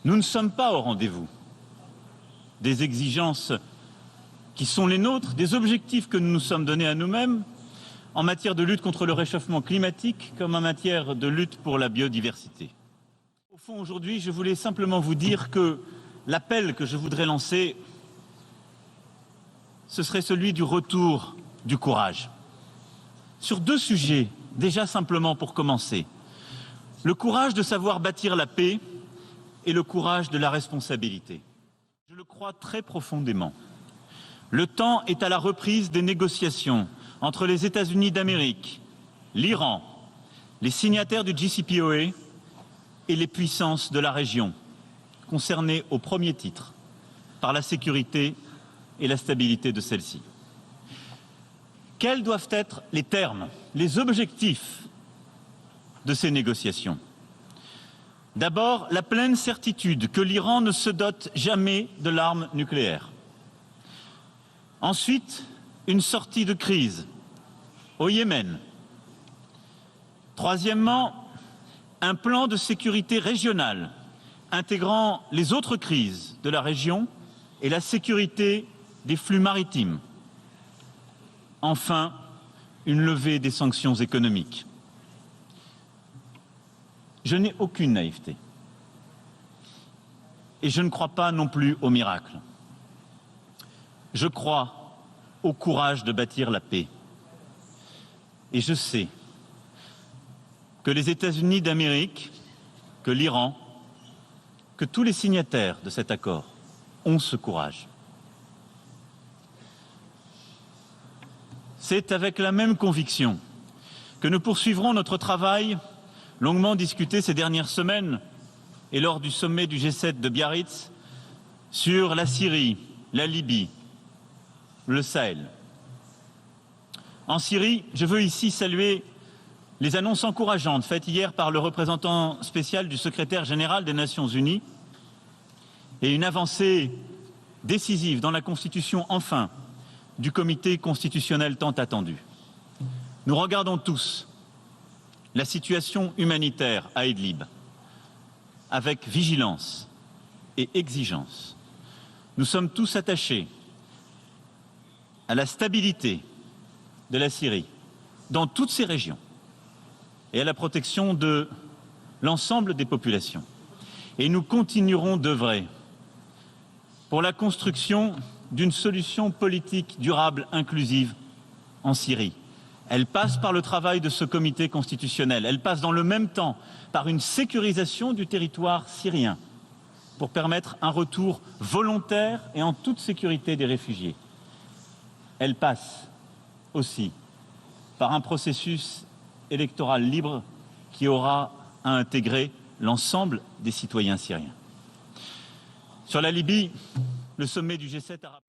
Nous ne sommes pas au rendez-vous des exigences qui sont les nôtres, des objectifs que nous nous sommes donnés à nous-mêmes en matière de lutte contre le réchauffement climatique comme en matière de lutte pour la biodiversité. Au fond, aujourd'hui, je voulais simplement vous dire que l'appel que je voudrais lancer, ce serait celui du retour du courage. Sur deux sujets, déjà simplement pour commencer. Le courage de savoir bâtir la paix et le courage de la responsabilité. Je le crois très profondément. Le temps est à la reprise des négociations entre les États-Unis d'Amérique, l'Iran, les signataires du JCPOA et les puissances de la région, concernées au premier titre par la sécurité et la stabilité de celle-ci. Quels doivent être les termes, les objectifs de ces négociations? D'abord, la pleine certitude que l'Iran ne se dote jamais de l'arme nucléaire. Ensuite, une sortie de crise au Yémen. Troisièmement, un plan de sécurité régionale intégrant les autres crises de la région et la sécurité des flux maritimes. Enfin, une levée des sanctions économiques. Je n'ai aucune naïveté. Et je ne crois pas non plus au miracle. Je crois au courage de bâtir la paix. Et je sais que les États-Unis d'Amérique, que l'Iran, que tous les signataires de cet accord ont ce courage. C'est avec la même conviction que nous poursuivrons notre travail longuement discuté ces dernières semaines et lors du sommet du G7 de Biarritz sur la Syrie, la Libye, le Sahel. En Syrie, je veux ici saluer les annonces encourageantes faites hier par le représentant spécial du secrétaire général des Nations Unies et une avancée décisive dans la constitution, enfin, du comité constitutionnel tant attendu. Nous regardons tous la situation humanitaire à Idlib avec vigilance et exigence. Nous sommes tous attachés à la stabilité de la Syrie dans toutes ces régions et à la protection de l'ensemble des populations. Et nous continuerons d'œuvrer pour la construction d'une solution politique durable, inclusive en Syrie. Elle passe par le travail de ce comité constitutionnel. Elle passe dans le même temps par une sécurisation du territoire syrien pour permettre un retour volontaire et en toute sécurité des réfugiés. Elle passe aussi par un processus électoral libre qui aura à intégrer l'ensemble des citoyens syriens. Sur la Libye, le sommet du G7 a